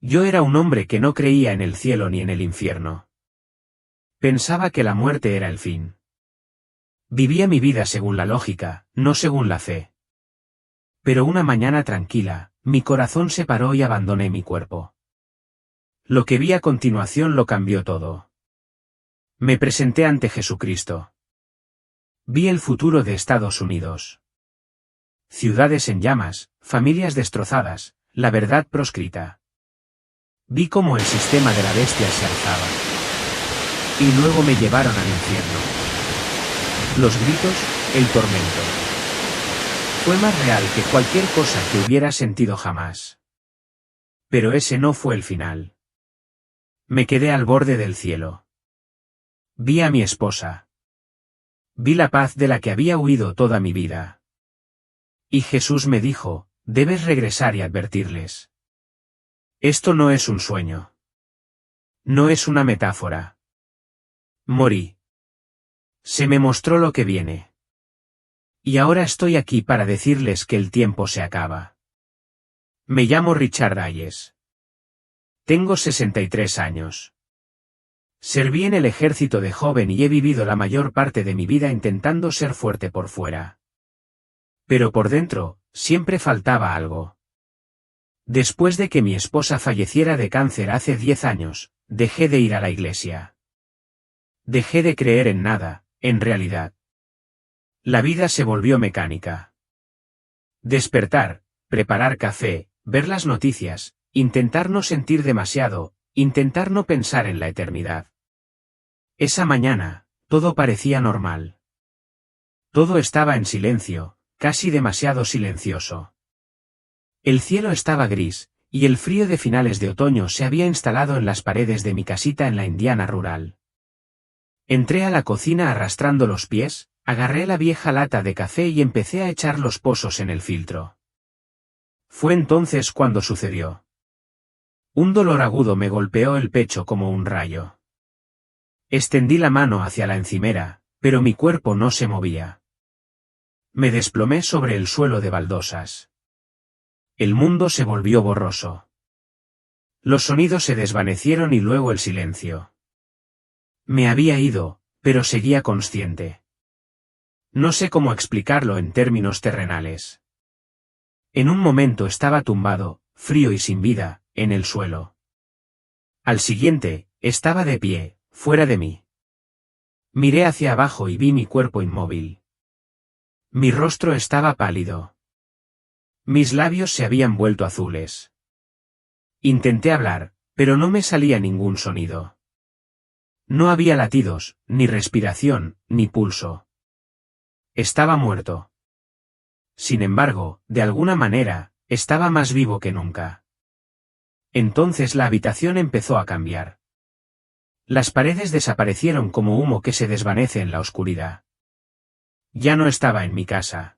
Yo era un hombre que no creía en el cielo ni en el infierno. Pensaba que la muerte era el fin. Vivía mi vida según la lógica, no según la fe. Pero una mañana tranquila, mi corazón se paró y abandoné mi cuerpo. Lo que vi a continuación lo cambió todo. Me presenté ante Jesucristo. Vi el futuro de Estados Unidos. Ciudades en llamas, familias destrozadas, la verdad proscrita. Vi cómo el sistema de la bestia se alzaba. Y luego me llevaron al infierno. Los gritos, el tormento. Fue más real que cualquier cosa que hubiera sentido jamás. Pero ese no fue el final. Me quedé al borde del cielo. Vi a mi esposa. Vi la paz de la que había huido toda mi vida. Y Jesús me dijo, debes regresar y advertirles. Esto no es un sueño. No es una metáfora. Morí. Se me mostró lo que viene. Y ahora estoy aquí para decirles que el tiempo se acaba. Me llamo Richard Hayes. Tengo 63 años. Serví en el ejército de joven y he vivido la mayor parte de mi vida intentando ser fuerte por fuera. Pero por dentro, siempre faltaba algo. Después de que mi esposa falleciera de cáncer hace 10 años, dejé de ir a la iglesia. Dejé de creer en nada, en realidad. La vida se volvió mecánica. Despertar, preparar café, ver las noticias, intentar no sentir demasiado, intentar no pensar en la eternidad. Esa mañana, todo parecía normal. Todo estaba en silencio, casi demasiado silencioso. El cielo estaba gris, y el frío de finales de otoño se había instalado en las paredes de mi casita en la Indiana rural. Entré a la cocina arrastrando los pies, agarré la vieja lata de café y empecé a echar los pozos en el filtro. Fue entonces cuando sucedió. Un dolor agudo me golpeó el pecho como un rayo. Extendí la mano hacia la encimera, pero mi cuerpo no se movía. Me desplomé sobre el suelo de baldosas. El mundo se volvió borroso. Los sonidos se desvanecieron y luego el silencio. Me había ido, pero seguía consciente. No sé cómo explicarlo en términos terrenales. En un momento estaba tumbado, frío y sin vida, en el suelo. Al siguiente, estaba de pie, fuera de mí. Miré hacia abajo y vi mi cuerpo inmóvil. Mi rostro estaba pálido. Mis labios se habían vuelto azules. Intenté hablar, pero no me salía ningún sonido. No había latidos, ni respiración, ni pulso. Estaba muerto. Sin embargo, de alguna manera, estaba más vivo que nunca. Entonces la habitación empezó a cambiar. Las paredes desaparecieron como humo que se desvanece en la oscuridad. Ya no estaba en mi casa.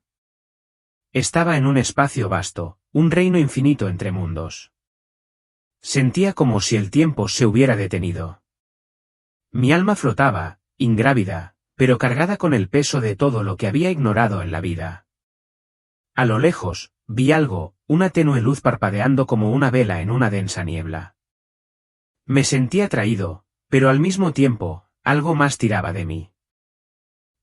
Estaba en un espacio vasto, un reino infinito entre mundos. Sentía como si el tiempo se hubiera detenido. Mi alma flotaba, ingrávida, pero cargada con el peso de todo lo que había ignorado en la vida. A lo lejos, vi algo, una tenue luz parpadeando como una vela en una densa niebla. Me sentí atraído, pero al mismo tiempo, algo más tiraba de mí.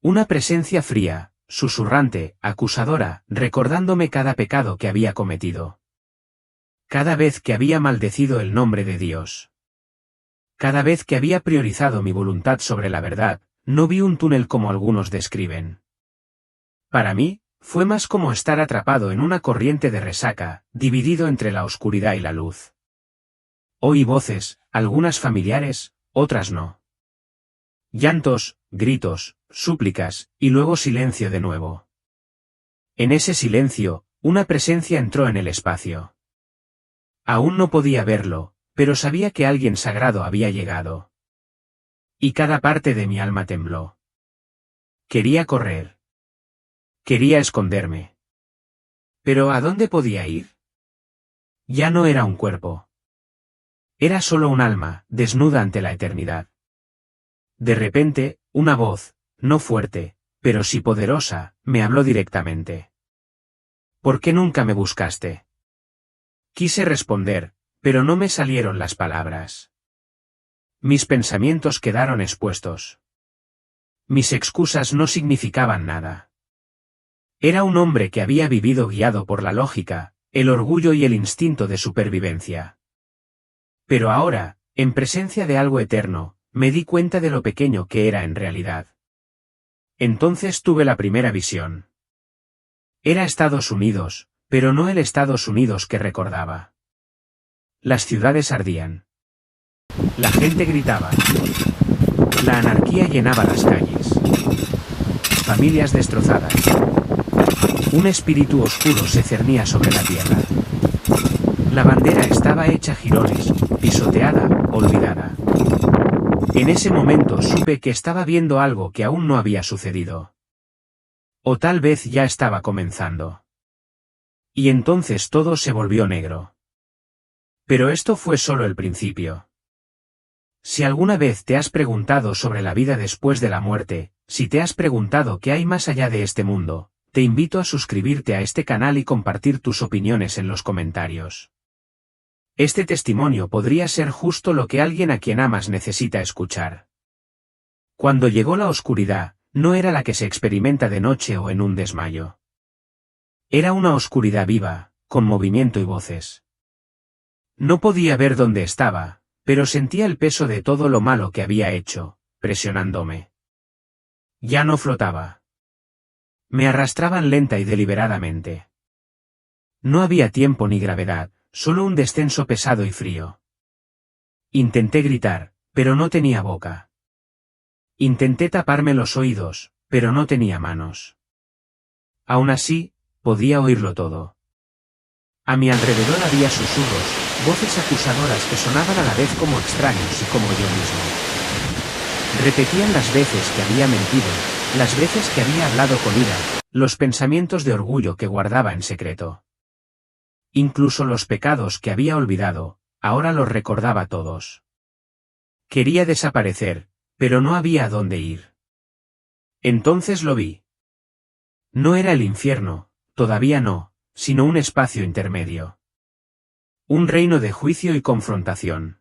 Una presencia fría, susurrante, acusadora, recordándome cada pecado que había cometido. Cada vez que había maldecido el nombre de Dios. Cada vez que había priorizado mi voluntad sobre la verdad, no vi un túnel como algunos describen. Para mí, fue más como estar atrapado en una corriente de resaca, dividido entre la oscuridad y la luz. Oí voces, algunas familiares, otras no. Llantos, gritos, súplicas, y luego silencio de nuevo. En ese silencio, una presencia entró en el espacio. Aún no podía verlo, pero sabía que alguien sagrado había llegado. Y cada parte de mi alma tembló. Quería correr. Quería esconderme. Pero ¿a dónde podía ir? Ya no era un cuerpo. Era solo un alma, desnuda ante la eternidad. De repente, una voz, no fuerte, pero sí poderosa, me habló directamente. ¿Por qué nunca me buscaste? Quise responder, Pero no me salieron las palabras. Mis pensamientos quedaron expuestos. Mis excusas no significaban nada. Era un hombre que había vivido guiado por la lógica, el orgullo y el instinto de supervivencia. Pero ahora, en presencia de algo eterno, me di cuenta de lo pequeño que era en realidad. Entonces tuve la primera visión. Era Estados Unidos, pero no el Estados Unidos que recordaba. Las ciudades ardían. La gente gritaba. La anarquía llenaba las calles. Familias destrozadas. Un espíritu oscuro se cernía sobre la tierra. La bandera estaba hecha jirones, pisoteada, olvidada. En ese momento supe que estaba viendo algo que aún no había sucedido. O tal vez ya estaba comenzando. Y entonces todo se volvió negro. Pero esto fue solo el principio. Si alguna vez te has preguntado sobre la vida después de la muerte, si te has preguntado qué hay más allá de este mundo, te invito a suscribirte a este canal y compartir tus opiniones en los comentarios. Este testimonio podría ser justo lo que alguien a quien amas necesita escuchar. Cuando llegó la oscuridad, no era la que se experimenta de noche o en un desmayo. Era una oscuridad viva, con movimiento y voces. No podía ver dónde estaba, pero sentía el peso de todo lo malo que había hecho, presionándome. Ya no flotaba. Me arrastraban lenta y deliberadamente. No había tiempo ni gravedad, solo un descenso pesado y frío. Intenté gritar, pero no tenía boca. Intenté taparme los oídos, pero no tenía manos. Aún así, podía oírlo todo. A mi alrededor había susurros, voces acusadoras que sonaban a la vez como extraños y como yo mismo. Repetían las veces que había mentido, las veces que había hablado con ira, los pensamientos de orgullo que guardaba en secreto. Incluso los pecados que había olvidado, ahora los recordaba todos. Quería desaparecer, pero no había a dónde ir. Entonces lo vi. No era el infierno, todavía no, sino un espacio intermedio. Un reino de juicio y confrontación.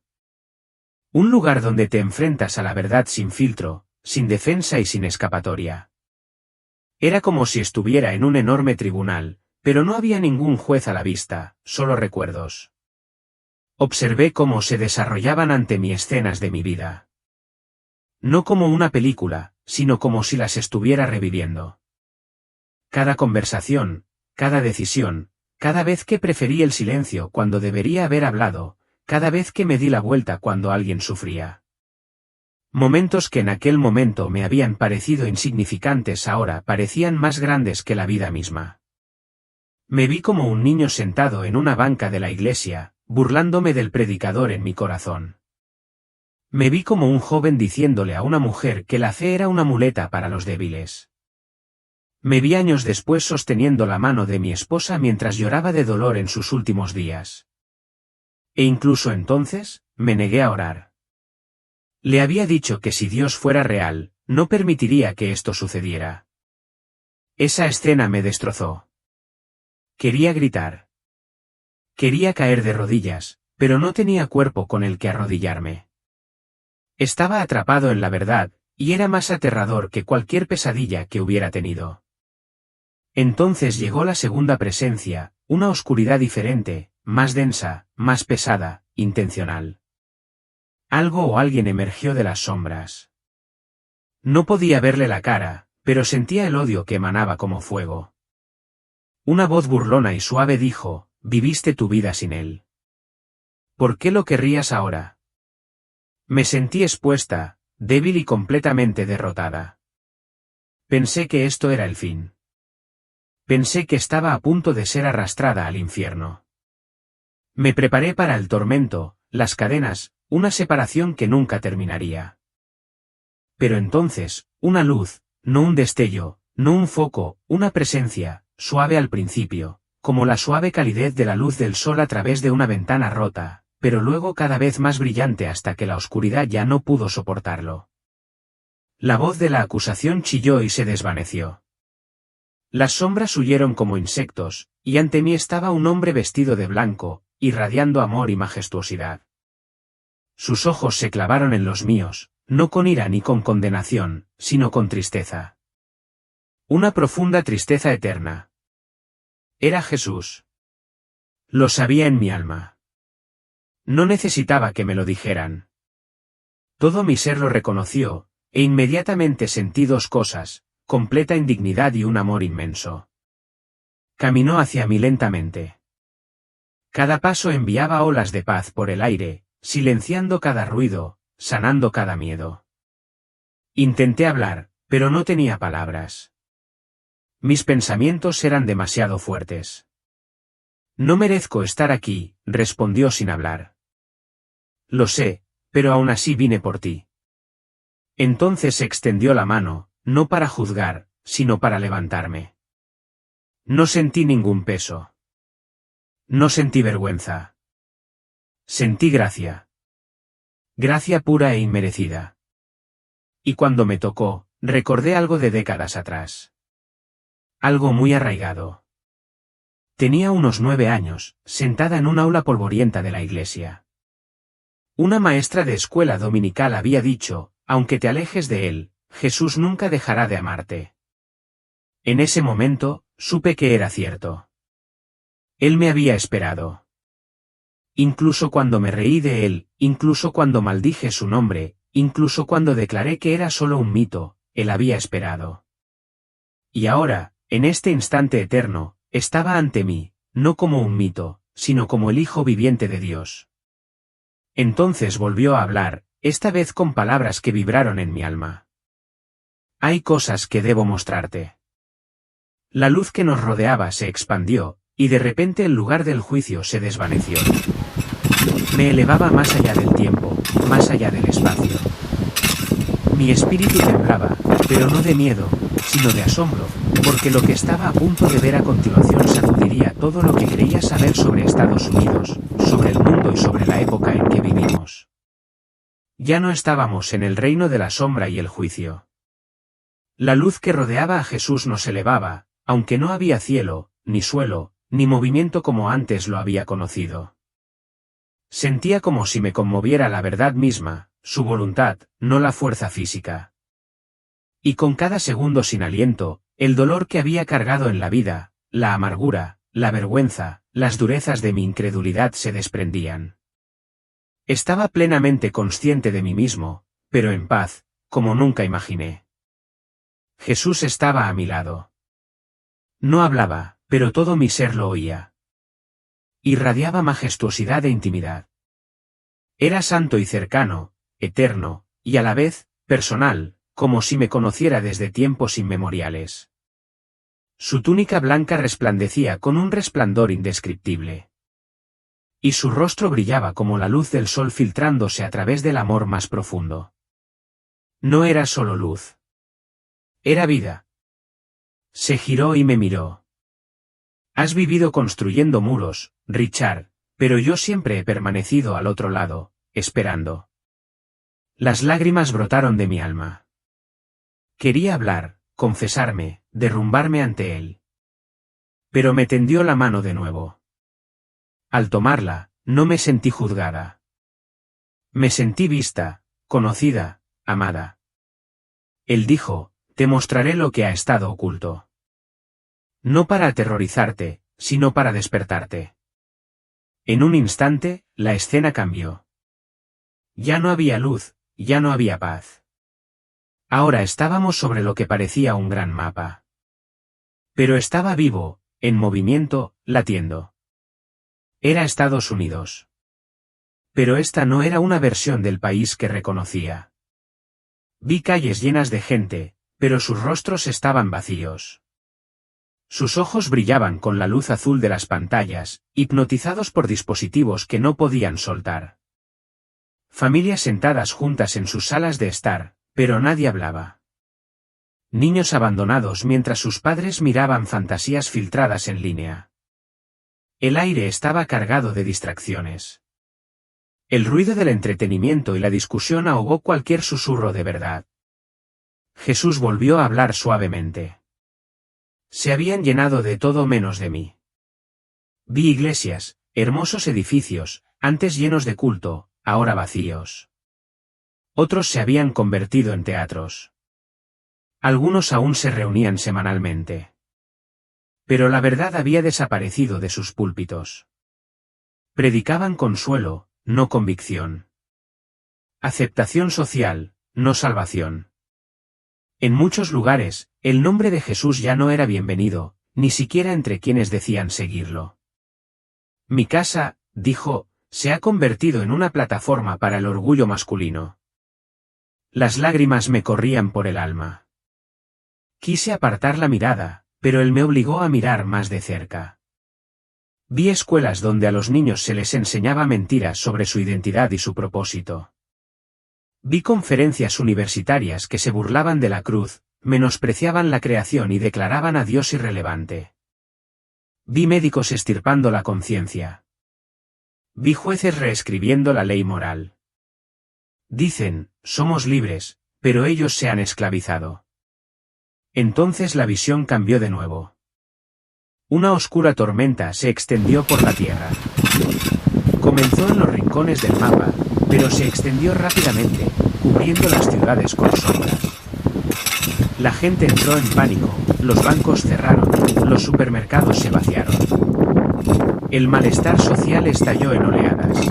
Un lugar donde te enfrentas a la verdad sin filtro, sin defensa y sin escapatoria. Era como si estuviera en un enorme tribunal, pero no había ningún juez a la vista, solo recuerdos. Observé cómo se desarrollaban ante mí escenas de mi vida. No como una película, sino como si las estuviera reviviendo. Cada conversación, cada decisión, cada vez que preferí el silencio cuando debería haber hablado, cada vez que me di la vuelta cuando alguien sufría. Momentos que en aquel momento me habían parecido insignificantes ahora parecían más grandes que la vida misma. Me vi como un niño sentado en una banca de la iglesia, burlándome del predicador en mi corazón. Me vi como un joven diciéndole a una mujer que la fe era una muleta para los débiles. Me vi años después sosteniendo la mano de mi esposa mientras lloraba de dolor en sus últimos días. E incluso entonces, me negué a orar. Le había dicho que si Dios fuera real, no permitiría que esto sucediera. Esa escena me destrozó. Quería gritar. Quería caer de rodillas, pero no tenía cuerpo con el que arrodillarme. Estaba atrapado en la verdad, y era más aterrador que cualquier pesadilla que hubiera tenido. Entonces llegó la segunda presencia, una oscuridad diferente, más densa, más pesada, intencional. Algo o alguien emergió de las sombras. No podía verle la cara, pero sentía el odio que emanaba como fuego. Una voz burlona y suave dijo, «Viviste tu vida sin él. ¿Por qué lo querrías ahora?» Me sentí expuesta, débil y completamente derrotada. Pensé que esto era el fin. Pensé que estaba a punto de ser arrastrada al infierno. Me preparé para el tormento, las cadenas, una separación que nunca terminaría. Pero entonces, una luz, no un destello, no un foco, una presencia, suave al principio, como la suave calidez de la luz del sol a través de una ventana rota, pero luego cada vez más brillante hasta que la oscuridad ya no pudo soportarlo. La voz de la acusación chilló y se desvaneció. Las sombras huyeron como insectos, y ante mí estaba un hombre vestido de blanco, irradiando amor y majestuosidad. Sus ojos se clavaron en los míos, no con ira ni con condenación, sino con tristeza. Una profunda tristeza eterna. Era Jesús. Lo sabía en mi alma. No necesitaba que me lo dijeran. Todo mi ser lo reconoció, e inmediatamente sentí dos cosas, completa indignidad y un amor inmenso. Caminó hacia mí lentamente. Cada paso enviaba olas de paz por el aire, silenciando cada ruido, sanando cada miedo. Intenté hablar, pero no tenía palabras. Mis pensamientos eran demasiado fuertes. No merezco estar aquí, respondió sin hablar. Lo sé, pero aún así vine por ti. Entonces extendió la mano, no para juzgar, sino para levantarme. No sentí ningún peso. No sentí vergüenza. Sentí gracia. Gracia pura e inmerecida. Y cuando me tocó, recordé algo de décadas atrás. Algo muy arraigado. Tenía unos 9 años, sentada en un aula polvorienta de la iglesia. Una maestra de escuela dominical había dicho, aunque te alejes de él, Jesús nunca dejará de amarte. En ese momento, supe que era cierto. Él me había esperado. Incluso cuando me reí de él, incluso cuando maldije su nombre, incluso cuando declaré que era solo un mito, él había esperado. Y ahora, en este instante eterno, estaba ante mí, no como un mito, sino como el Hijo viviente de Dios. Entonces volvió a hablar, esta vez con palabras que vibraron en mi alma. Hay cosas que debo mostrarte. La luz que nos rodeaba se expandió, y de repente el lugar del juicio se desvaneció. Me elevaba más allá del tiempo, más allá del espacio. Mi espíritu temblaba, pero no de miedo, sino de asombro, porque lo que estaba a punto de ver a continuación sacudiría todo lo que creía saber sobre Estados Unidos, sobre el mundo y sobre la época en que vivimos. Ya no estábamos en el reino de la sombra y el juicio. La luz que rodeaba a Jesús nos elevaba, aunque no había cielo, ni suelo, ni movimiento como antes lo había conocido. Sentía como si me conmoviera la verdad misma, su voluntad, no la fuerza física. Y con cada segundo sin aliento, el dolor que había cargado en la vida, la amargura, la vergüenza, las durezas de mi incredulidad se desprendían. Estaba plenamente consciente de mí mismo, pero en paz, como nunca imaginé. Jesús estaba a mi lado. No hablaba, pero todo mi ser lo oía. Irradiaba majestuosidad e intimidad. Era santo y cercano, eterno, y a la vez, personal, como si me conociera desde tiempos inmemoriales. Su túnica blanca resplandecía con un resplandor indescriptible. Y su rostro brillaba como la luz del sol filtrándose a través del amor más profundo. No era solo luz. Era vida. Se giró y me miró. Has vivido construyendo muros, Richard, pero yo siempre he permanecido al otro lado, esperando. Las lágrimas brotaron de mi alma. Quería hablar, confesarme, derrumbarme ante él. Pero me tendió la mano de nuevo. Al tomarla, no me sentí juzgada. Me sentí vista, conocida, amada. Él dijo, te mostraré lo que ha estado oculto. No para aterrorizarte, sino para despertarte. En un instante, la escena cambió. Ya no había luz, ya no había paz. Ahora estábamos sobre lo que parecía un gran mapa. Pero estaba vivo, en movimiento, latiendo. Era Estados Unidos. Pero esta no era una versión del país que reconocía. Vi calles llenas de gente, pero sus rostros estaban vacíos. Sus ojos brillaban con la luz azul de las pantallas, hipnotizados por dispositivos que no podían soltar. Familias sentadas juntas en sus salas de estar, pero nadie hablaba. Niños abandonados mientras sus padres miraban fantasías filtradas en línea. El aire estaba cargado de distracciones. El ruido del entretenimiento y la discusión ahogó cualquier susurro de verdad. Jesús volvió a hablar suavemente. Se habían llenado de todo menos de mí. Vi iglesias, hermosos edificios, antes llenos de culto, ahora vacíos. Otros se habían convertido en teatros. Algunos aún se reunían semanalmente. Pero la verdad había desaparecido de sus púlpitos. Predicaban consuelo, no convicción. Aceptación social, no salvación. En muchos lugares, el nombre de Jesús ya no era bienvenido, ni siquiera entre quienes decían seguirlo. Mi casa, dijo, se ha convertido en una plataforma para el orgullo masculino. Las lágrimas me corrían por el alma. Quise apartar la mirada, pero él me obligó a mirar más de cerca. Vi escuelas donde a los niños se les enseñaba mentiras sobre su identidad y su propósito. Vi conferencias universitarias que se burlaban de la cruz, menospreciaban la creación y declaraban a Dios irrelevante. Vi médicos extirpando la conciencia. Vi jueces reescribiendo la ley moral. Dicen, somos libres, pero ellos se han esclavizado. Entonces la visión cambió de nuevo. Una oscura tormenta se extendió por la tierra. Comenzó en los rincones del mapa, pero se extendió rápidamente, cubriendo las ciudades con sombras. La gente entró en pánico, los bancos cerraron, los supermercados se vaciaron. El malestar social estalló en oleadas.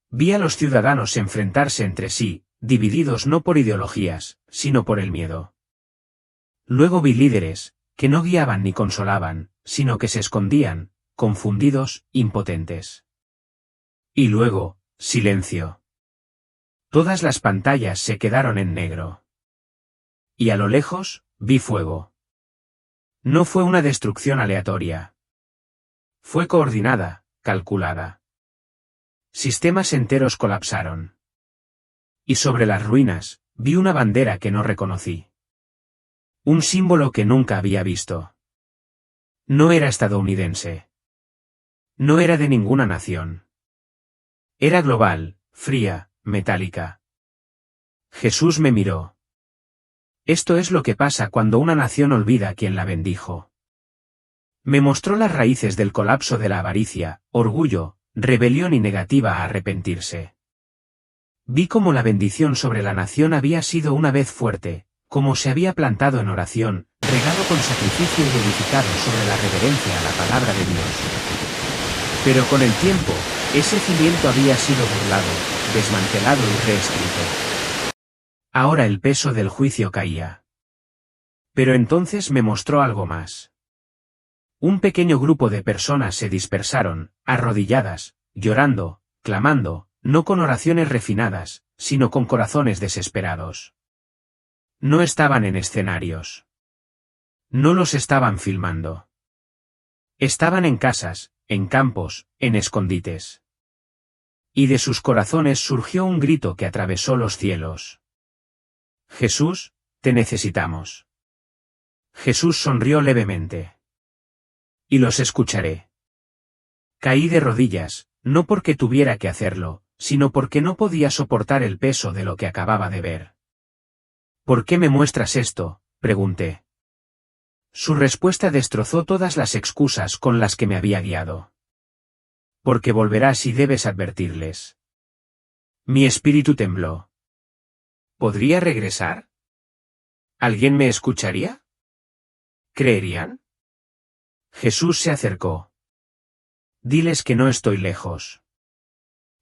Vi a los ciudadanos enfrentarse entre sí, divididos no por ideologías, sino por el miedo. Luego vi líderes, que no guiaban ni consolaban, sino que se escondían, confundidos, impotentes. Y luego, silencio. Todas las pantallas se quedaron en negro. Y a lo lejos, vi fuego. No fue una destrucción aleatoria. Fue coordinada, calculada. Sistemas enteros colapsaron. Y sobre las ruinas, vi una bandera que no reconocí. Un símbolo que nunca había visto. No era estadounidense. No era de ninguna nación. Era global, fría, metálica. Jesús me miró. Esto es lo que pasa cuando una nación olvida a quien la bendijo. Me mostró las raíces del colapso de la avaricia, orgullo, rebelión y negativa a arrepentirse. Vi cómo la bendición sobre la nación había sido una vez fuerte, como se había plantado en oración, regado con sacrificio y edificado sobre la reverencia a la palabra de Dios. Pero con el tiempo, ese cimiento había sido burlado, desmantelado y reescrito. Ahora el peso del juicio caía. Pero entonces me mostró algo más. Un pequeño grupo de personas se dispersaron, arrodilladas, llorando, clamando, no con oraciones refinadas, sino con corazones desesperados. No estaban en escenarios. No los estaban filmando. Estaban en casas, en campos, en escondites. Y de sus corazones surgió un grito que atravesó los cielos. Jesús, te necesitamos. Jesús sonrió levemente. Y los escucharé. Caí de rodillas, no porque tuviera que hacerlo, sino porque no podía soportar el peso de lo que acababa de ver. ¿Por qué me muestras esto?, pregunté. Su respuesta destrozó todas las excusas con las que me había guiado. Porque volverás y debes advertirles. Mi espíritu tembló. ¿Podría regresar? ¿Alguien me escucharía? ¿Creerían? Jesús se acercó. Diles que no estoy lejos.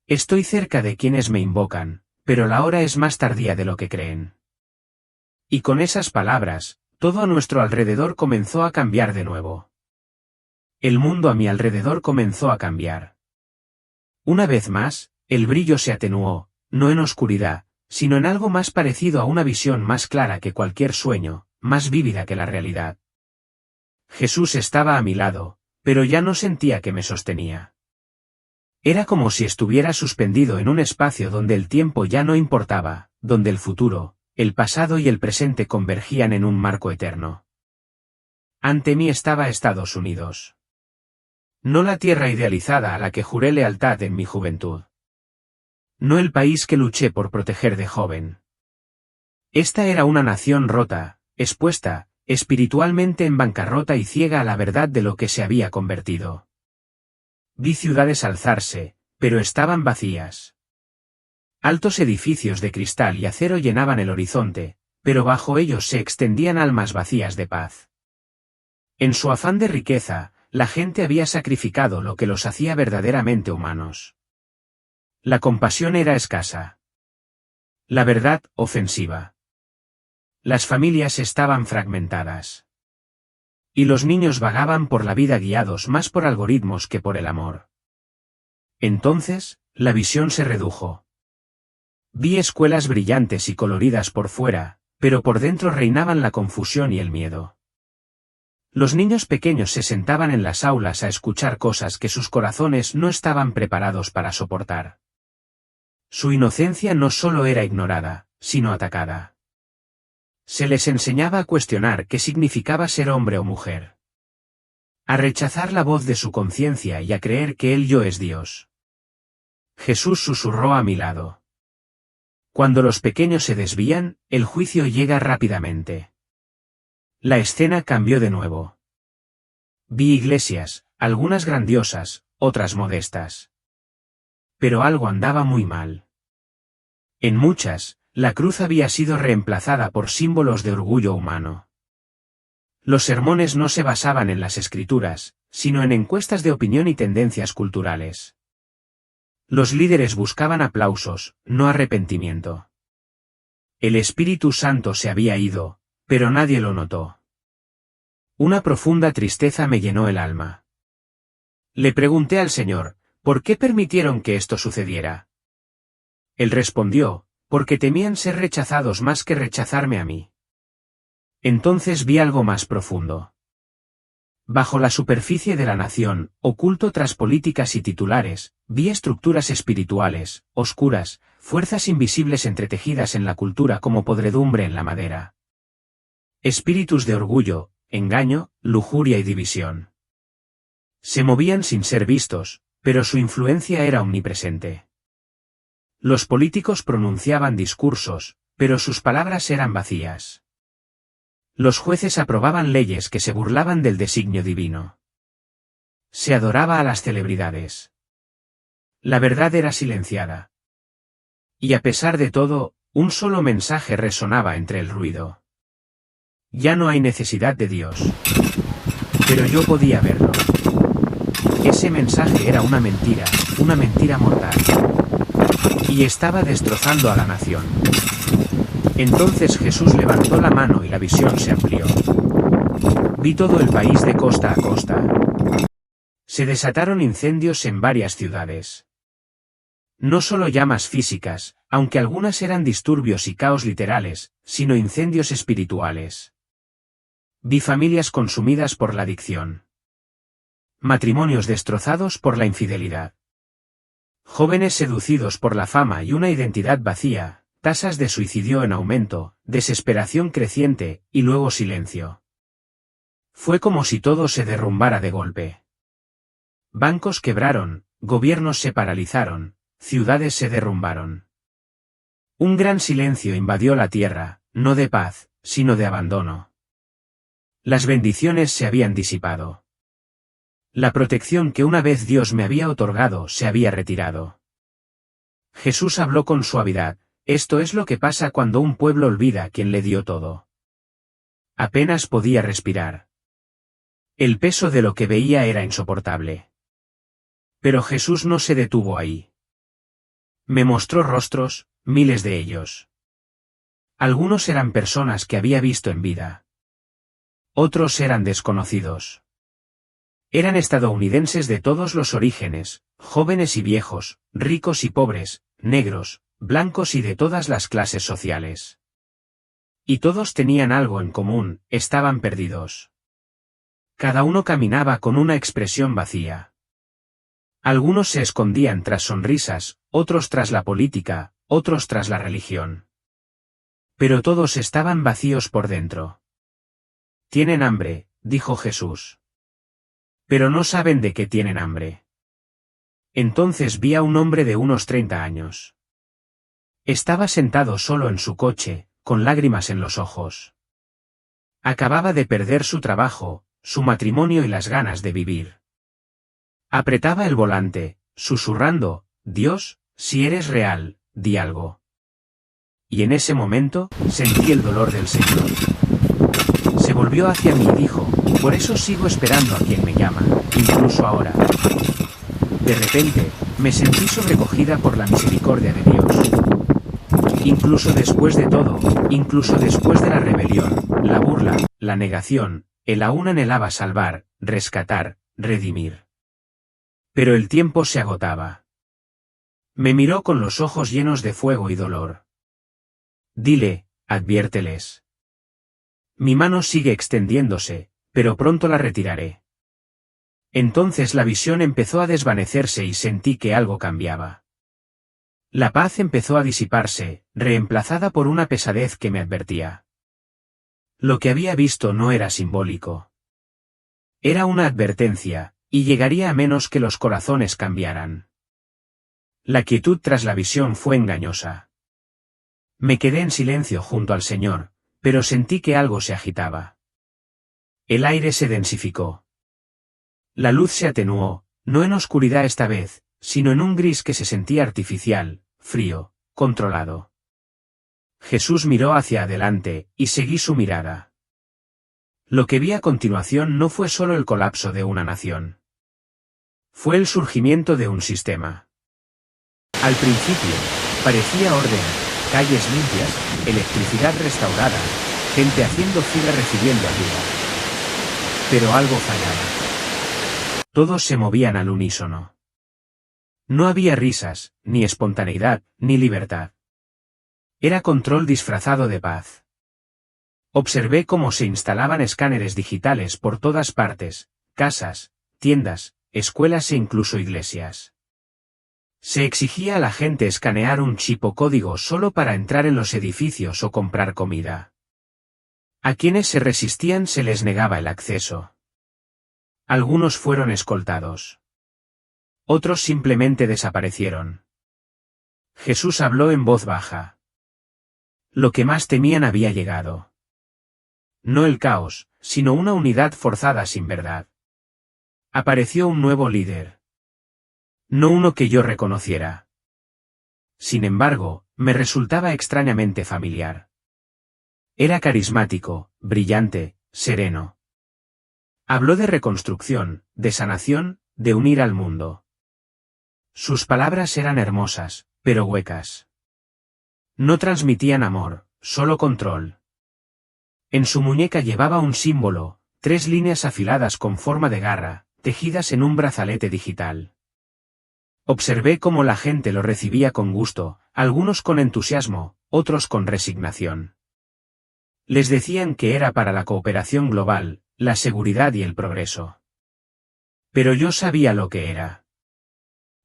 Estoy cerca de quienes me invocan, pero la hora es más tardía de lo que creen. Y con esas palabras, todo a nuestro alrededor comenzó a cambiar de nuevo. El mundo a mi alrededor comenzó a cambiar. Una vez más, el brillo se atenuó, no en oscuridad, sino en algo más parecido a una visión más clara que cualquier sueño, más vívida que la realidad. Jesús estaba a mi lado, pero ya no sentía que me sostenía. Era como si estuviera suspendido en un espacio donde el tiempo ya no importaba, donde el futuro, el pasado y el presente convergían en un marco eterno. Ante mí estaba Estados Unidos. No la tierra idealizada a la que juré lealtad en mi juventud. No el país que luché por proteger de joven. Esta era una nación rota, expuesta, espiritualmente en bancarrota y ciega a la verdad de lo que se había convertido. Vi ciudades alzarse, pero estaban vacías. Altos edificios de cristal y acero llenaban el horizonte, pero bajo ellos se extendían almas vacías de paz. En su afán de riqueza, la gente había sacrificado lo que los hacía verdaderamente humanos. La compasión era escasa. La verdad, ofensiva. Las familias estaban fragmentadas. Y los niños vagaban por la vida guiados más por algoritmos que por el amor. Entonces, la visión se redujo. Vi escuelas brillantes y coloridas por fuera, pero por dentro reinaban la confusión y el miedo. Los niños pequeños se sentaban en las aulas a escuchar cosas que sus corazones no estaban preparados para soportar. Su inocencia no solo era ignorada, sino atacada. Se les enseñaba a cuestionar qué significaba ser hombre o mujer. A rechazar la voz de su conciencia y a creer que el yo es Dios. Jesús susurró a mi lado. Cuando los pequeños se desvían, el juicio llega rápidamente. La escena cambió de nuevo. Vi iglesias, algunas grandiosas, otras modestas. Pero algo andaba muy mal. En muchas, la cruz había sido reemplazada por símbolos de orgullo humano. Los sermones no se basaban en las escrituras, sino en encuestas de opinión y tendencias culturales. Los líderes buscaban aplausos, no arrepentimiento. El Espíritu Santo se había ido, pero nadie lo notó. Una profunda tristeza me llenó el alma. Le pregunté al Señor, ¿por qué permitieron que esto sucediera? Él respondió, porque temían ser rechazados más que rechazarme a mí. Entonces vi algo más profundo. Bajo la superficie de la nación, oculto tras políticas y titulares, vi estructuras espirituales, oscuras, fuerzas invisibles entretejidas en la cultura como podredumbre en la madera. Espíritus de orgullo, engaño, lujuria y división. Se movían sin ser vistos, pero su influencia era omnipresente. Los políticos pronunciaban discursos, pero sus palabras eran vacías. Los jueces aprobaban leyes que se burlaban del designio divino. Se adoraba a las celebridades. La verdad era silenciada. Y a pesar de todo, un solo mensaje resonaba entre el ruido. Ya no hay necesidad de Dios. Pero yo podía verlo. Ese mensaje era una mentira mortal. Y estaba destrozando a la nación. Entonces Jesús levantó la mano y la visión se amplió. Vi todo el país de costa a costa. Se desataron incendios en varias ciudades. No solo llamas físicas, aunque algunas eran disturbios y caos literales, sino incendios espirituales. Vi familias consumidas por la adicción. Matrimonios destrozados por la infidelidad. Jóvenes seducidos por la fama y una identidad vacía, tasas de suicidio en aumento, desesperación creciente, y luego silencio. Fue como si todo se derrumbara de golpe. Bancos quebraron, gobiernos se paralizaron, ciudades se derrumbaron. Un gran silencio invadió la tierra, no de paz, sino de abandono. Las bendiciones se habían disipado. La protección que una vez Dios me había otorgado se había retirado. Jesús habló con suavidad, esto es lo que pasa cuando un pueblo olvida a quien le dio todo. Apenas podía respirar. El peso de lo que veía era insoportable. Pero Jesús no se detuvo ahí. Me mostró rostros, miles de ellos. Algunos eran personas que había visto en vida. Otros eran desconocidos. Eran estadounidenses de todos los orígenes, jóvenes y viejos, ricos y pobres, negros, blancos y de todas las clases sociales. Y todos tenían algo en común, estaban perdidos. Cada uno caminaba con una expresión vacía. Algunos se escondían tras sonrisas, otros tras la política, otros tras la religión. Pero todos estaban vacíos por dentro. Tienen hambre, dijo Jesús. Pero no saben de qué tienen hambre. Entonces vi a un hombre de unos 30 años. Estaba sentado solo en su coche, con lágrimas en los ojos. Acababa de perder su trabajo, su matrimonio y las ganas de vivir. Apretaba el volante, susurrando, Dios, si eres real, di algo. Y en ese momento, sentí el dolor del Señor. Se volvió hacia mí y dijo, por eso sigo esperando a quien me llama, incluso ahora. De repente, me sentí sobrecogida por la misericordia de Dios. Incluso después de todo, incluso después de la rebelión, la burla, la negación, Él aún anhelaba salvar, rescatar, redimir. Pero el tiempo se agotaba. Me miró con los ojos llenos de fuego y dolor. Dile, adviérteles. Mi mano sigue extendiéndose, pero pronto la retiraré. Entonces la visión empezó a desvanecerse y sentí que algo cambiaba. La paz empezó a disiparse, reemplazada por una pesadez que me advertía. Lo que había visto no era simbólico. Era una advertencia, y llegaría a menos que los corazones cambiaran. La quietud tras la visión fue engañosa. Me quedé en silencio junto al Señor, pero sentí que algo se agitaba. El aire se densificó. La luz se atenuó, no en oscuridad esta vez, sino en un gris que se sentía artificial, frío, controlado. Jesús miró hacia adelante, y seguí su mirada. Lo que vi a continuación no fue solo el colapso de una nación. Fue el surgimiento de un sistema. Al principio, parecía orden, calles limpias, electricidad restaurada, gente haciendo fila recibiendo ayuda. Pero algo fallaba. Todos se movían al unísono. No había risas, ni espontaneidad, ni libertad. Era control disfrazado de paz. Observé cómo se instalaban escáneres digitales por todas partes, casas, tiendas, escuelas e incluso iglesias. Se exigía a la gente escanear un chip o código solo para entrar en los edificios o comprar comida. A quienes se resistían se les negaba el acceso. Algunos fueron escoltados. Otros simplemente desaparecieron. Jesús habló en voz baja. Lo que más temían había llegado. No el caos, sino una unidad forzada sin verdad. Apareció un nuevo líder. No uno que yo reconociera. Sin embargo, me resultaba extrañamente familiar. Era carismático, brillante, sereno. Habló de reconstrucción, de sanación, de unir al mundo. Sus palabras eran hermosas, pero huecas. No transmitían amor, solo control. En su muñeca llevaba un símbolo, 3 líneas afiladas con forma de garra, tejidas en un brazalete digital. Observé cómo la gente lo recibía con gusto, algunos con entusiasmo, otros con resignación. Les decían que era para la cooperación global, la seguridad y el progreso. Pero yo sabía lo que era.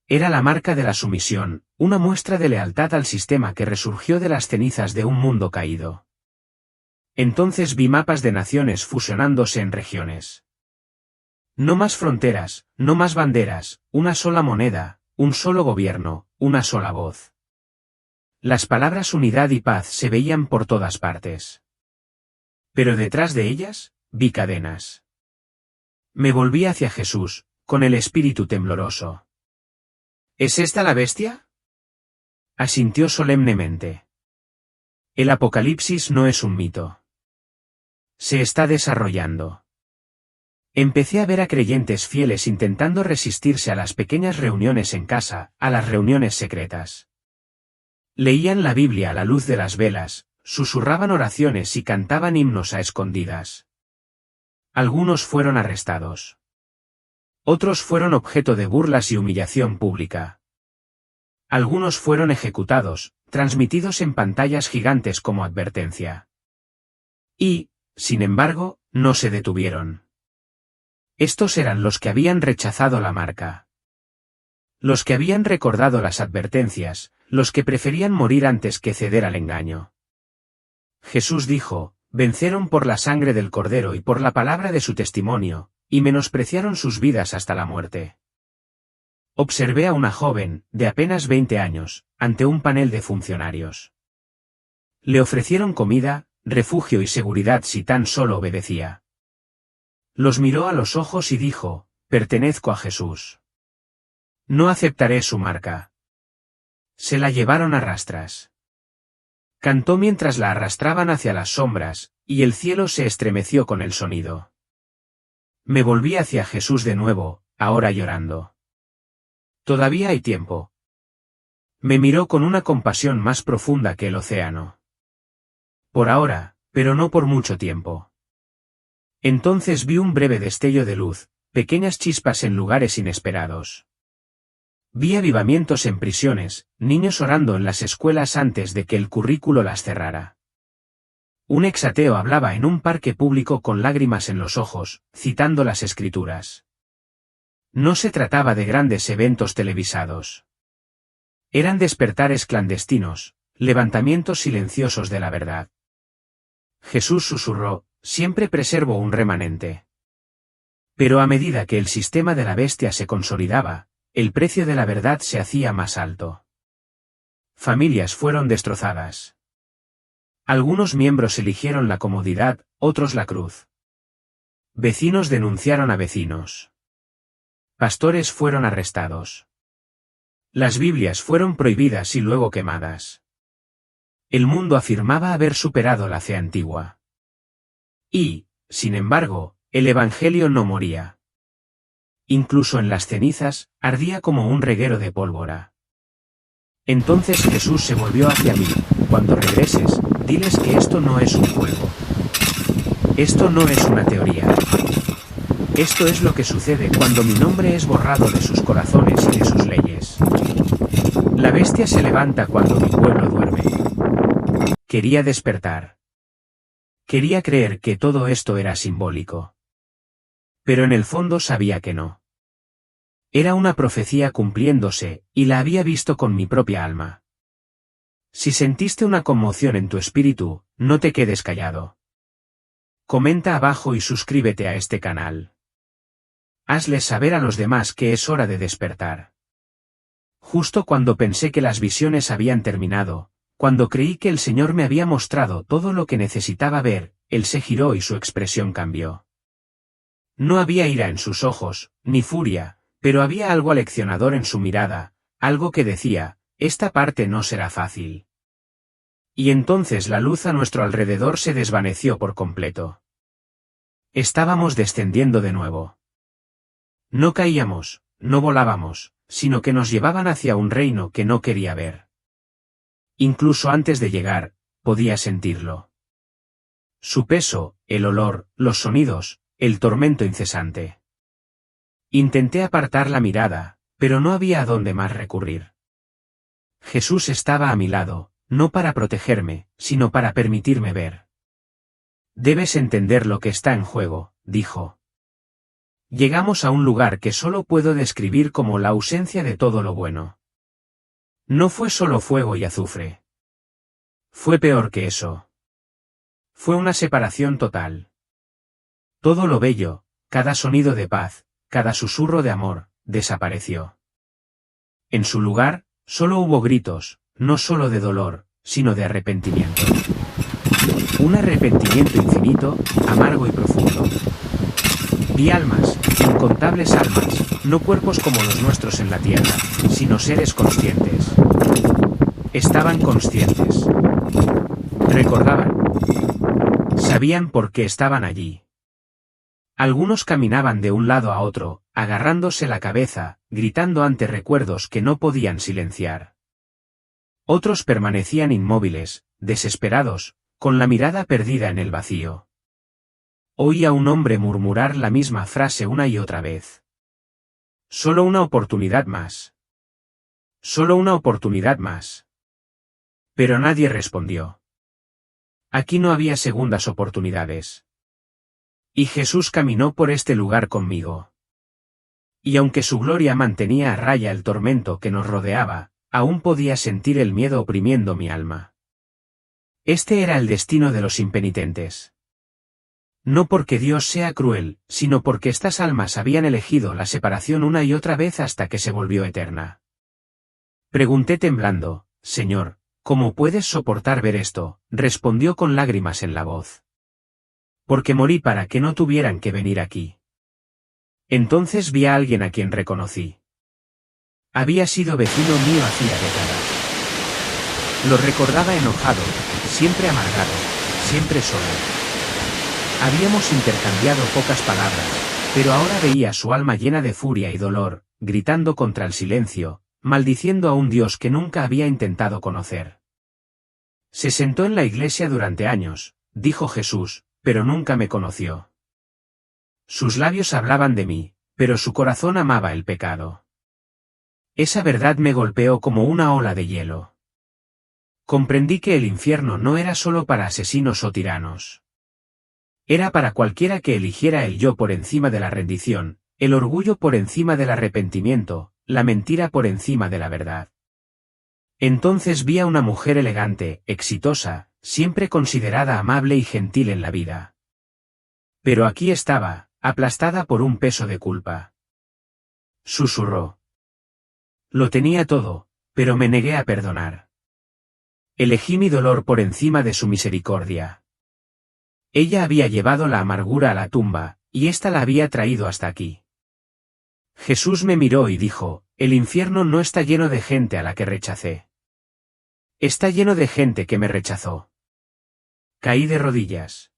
Era la marca de la sumisión, una muestra de lealtad al sistema que resurgió de las cenizas de un mundo caído. Entonces vi mapas de naciones fusionándose en regiones. No más fronteras, no más banderas, una sola moneda, un solo gobierno, una sola voz. Las palabras unidad y paz se veían por todas partes. Pero detrás de ellas, vi cadenas. Me volví hacia Jesús, con el espíritu tembloroso. ¿Es esta la bestia? Asintió solemnemente. El Apocalipsis no es un mito. Se está desarrollando. Empecé a ver a creyentes fieles intentando resistirse a las pequeñas reuniones en casa, a las reuniones secretas. Leían la Biblia a la luz de las velas, susurraban oraciones y cantaban himnos a escondidas. Algunos fueron arrestados. Otros fueron objeto de burlas y humillación pública. Algunos fueron ejecutados, transmitidos en pantallas gigantes como advertencia. Y, sin embargo, no se detuvieron. Estos eran los que habían rechazado la marca. Los que habían recordado las advertencias, los que preferían morir antes que ceder al engaño. Jesús dijo, venceron por la sangre del Cordero y por la palabra de su testimonio, y menospreciaron sus vidas hasta la muerte. Observé a una joven, de apenas 20 años, ante un panel de funcionarios. Le ofrecieron comida, refugio y seguridad si tan solo obedecía. Los miró a los ojos y dijo, pertenezco a Jesús. No aceptaré su marca. Se la llevaron a rastras. Cantó mientras la arrastraban hacia las sombras, y el cielo se estremeció con el sonido. Me volví hacia Jesús de nuevo, ahora llorando. Todavía hay tiempo. Me miró con una compasión más profunda que el océano. Por ahora, pero no por mucho tiempo. Entonces vi un breve destello de luz, pequeñas chispas en lugares inesperados. Vi avivamientos en prisiones, niños orando en las escuelas antes de que el currículo las cerrara. Un exateo hablaba en un parque público con lágrimas en los ojos, citando las escrituras. No se trataba de grandes eventos televisados. Eran despertares clandestinos, levantamientos silenciosos de la verdad. Jesús susurró, siempre preservo un remanente. Pero a medida que el sistema de la bestia se consolidaba, el precio de la verdad se hacía más alto. Familias fueron destrozadas. Algunos miembros eligieron la comodidad, otros la cruz. Vecinos denunciaron a vecinos. Pastores fueron arrestados. Las Biblias fueron prohibidas y luego quemadas. El mundo afirmaba haber superado la fe antigua. Y, sin embargo, el Evangelio no moría. Incluso en las cenizas, ardía como un reguero de pólvora. Entonces Jesús se volvió hacia mí. Cuando regreses, diles que esto no es un juego. Esto no es una teoría. Esto es lo que sucede cuando mi nombre es borrado de sus corazones y de sus leyes. La bestia se levanta cuando mi pueblo duerme. Quería despertar. Quería creer que todo esto era simbólico. Pero en el fondo sabía que no. Era una profecía cumpliéndose, y la había visto con mi propia alma. Si sentiste una conmoción en tu espíritu, no te quedes callado. Comenta abajo y suscríbete a este canal. Hazles saber a los demás que es hora de despertar. Justo cuando pensé que las visiones habían terminado, cuando creí que el Señor me había mostrado todo lo que necesitaba ver, Él se giró y su expresión cambió. No había ira en sus ojos, ni furia, pero había algo aleccionador en su mirada, algo que decía, esta parte no será fácil. Y entonces la luz a nuestro alrededor se desvaneció por completo. Estábamos descendiendo de nuevo. No caíamos, no volábamos, sino que nos llevaban hacia un reino que no quería ver. Incluso antes de llegar, podía sentirlo. Su peso, el olor, los sonidos, el tormento incesante. Intenté apartar la mirada, pero no había a dónde más recurrir. Jesús estaba a mi lado, no para protegerme, sino para permitirme ver. Debes entender lo que está en juego, dijo. Llegamos a un lugar que solo puedo describir como la ausencia de todo lo bueno. No fue solo fuego y azufre. Fue peor que eso. Fue una separación total. Todo lo bello, cada sonido de paz, cada susurro de amor, desapareció. En su lugar, solo hubo gritos, no solo de dolor, sino de arrepentimiento. Un arrepentimiento infinito, amargo y profundo. Vi almas, incontables almas, no cuerpos como los nuestros en la tierra, sino seres conscientes. Estaban conscientes. Recordaban. Sabían por qué estaban allí. Algunos caminaban de un lado a otro, agarrándose la cabeza, gritando ante recuerdos que no podían silenciar. Otros permanecían inmóviles, desesperados, con la mirada perdida en el vacío. Oí a un hombre murmurar la misma frase una y otra vez. Solo una oportunidad más. Solo una oportunidad más. Pero nadie respondió. Aquí no había segundas oportunidades. Y Jesús caminó por este lugar conmigo. Y aunque su gloria mantenía a raya el tormento que nos rodeaba, aún podía sentir el miedo oprimiendo mi alma. Este era el destino de los impenitentes. No porque Dios sea cruel, sino porque estas almas habían elegido la separación una y otra vez hasta que se volvió eterna. Pregunté temblando, Señor, ¿cómo puedes soportar ver esto? Respondió con lágrimas en la voz. Porque morí para que no tuvieran que venir aquí. Entonces vi a alguien a quien reconocí. Había sido vecino mío hacía décadas. Lo recordaba enojado, siempre amargado, siempre solo. Habíamos intercambiado pocas palabras, pero ahora veía su alma llena de furia y dolor, gritando contra el silencio, maldiciendo a un Dios que nunca había intentado conocer. Se sentó en la iglesia durante años, dijo Jesús, pero nunca me conoció. Sus labios hablaban de mí, pero su corazón amaba el pecado. Esa verdad me golpeó como una ola de hielo. Comprendí que el infierno no era solo para asesinos o tiranos. Era para cualquiera que eligiera el yo por encima de la rendición, el orgullo por encima del arrepentimiento, la mentira por encima de la verdad. Entonces vi a una mujer elegante, exitosa, siempre considerada amable y gentil en la vida. Pero aquí estaba, aplastada por un peso de culpa. Susurró. Lo tenía todo, pero me negué a perdonar. Elegí mi dolor por encima de su misericordia. Ella había llevado la amargura a la tumba, y ésta la había traído hasta aquí. Jesús me miró y dijo, el infierno no está lleno de gente a la que rechacé. Está lleno de gente que me rechazó. Caí de rodillas.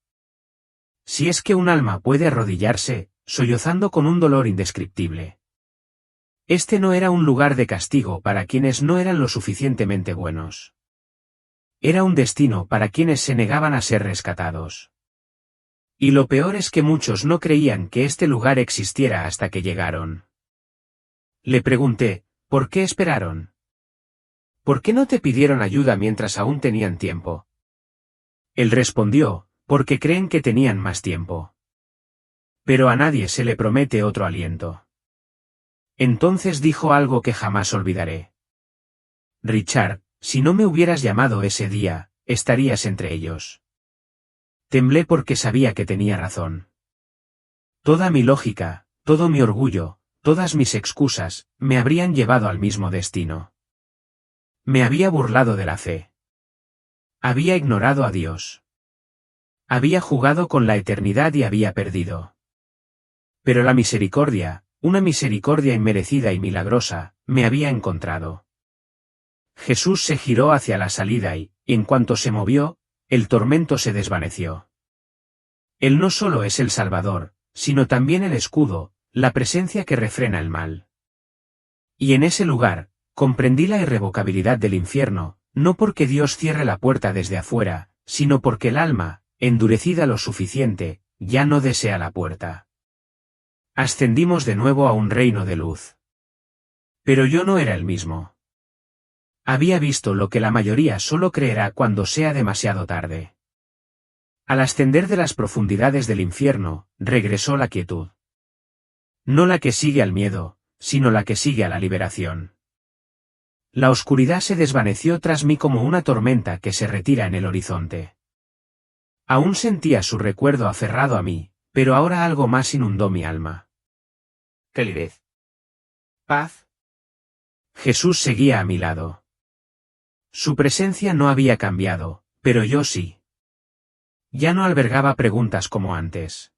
Si es que un alma puede arrodillarse, sollozando con un dolor indescriptible. Este no era un lugar de castigo para quienes no eran lo suficientemente buenos. Era un destino para quienes se negaban a ser rescatados. Y lo peor es que muchos no creían que este lugar existiera hasta que llegaron. Le pregunté, ¿por qué esperaron? ¿Por qué no te pidieron ayuda mientras aún tenían tiempo? Él respondió, porque creen que tenían más tiempo. Pero a nadie se le promete otro aliento. Entonces dijo algo que jamás olvidaré. Richard, si no me hubieras llamado ese día, estarías entre ellos. Temblé porque sabía que tenía razón. Toda mi lógica, todo mi orgullo, todas mis excusas, me habrían llevado al mismo destino. Me había burlado de la fe. Había ignorado a Dios. Había jugado con la eternidad y había perdido. Pero la misericordia, una misericordia inmerecida y milagrosa, me había encontrado. Jesús se giró hacia la salida y, en cuanto se movió, el tormento se desvaneció. Él no solo es el Salvador, sino también el escudo, la presencia que refrena el mal. Y en ese lugar, comprendí la irrevocabilidad del infierno, no porque Dios cierre la puerta desde afuera, sino porque el alma, endurecida lo suficiente, ya no desea la puerta. Ascendimos de nuevo a un reino de luz. Pero yo no era el mismo. Había visto lo que la mayoría solo creerá cuando sea demasiado tarde. Al ascender de las profundidades del infierno, regresó la quietud. No la que sigue al miedo, sino la que sigue a la liberación. La oscuridad se desvaneció tras mí como una tormenta que se retira en el horizonte. Aún sentía su recuerdo aferrado a mí, pero ahora algo más inundó mi alma. Calidez. Paz. Jesús seguía a mi lado. Su presencia no había cambiado, pero yo sí. Ya no albergaba preguntas como antes.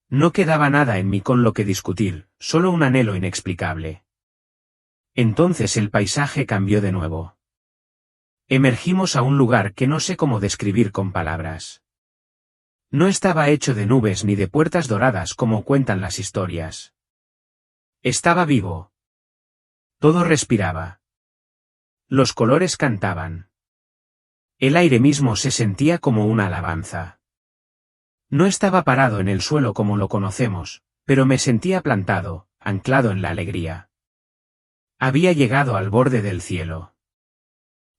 No quedaba nada en mí con lo que discutir, solo un anhelo inexplicable. Entonces el paisaje cambió de nuevo. Emergimos a un lugar que no sé cómo describir con palabras. No estaba hecho de nubes ni de puertas doradas como cuentan las historias. Estaba vivo. Todo respiraba. Los colores cantaban. El aire mismo se sentía como una alabanza. No estaba parado en el suelo como lo conocemos, pero me sentía plantado, anclado en la alegría. Había llegado al borde del cielo.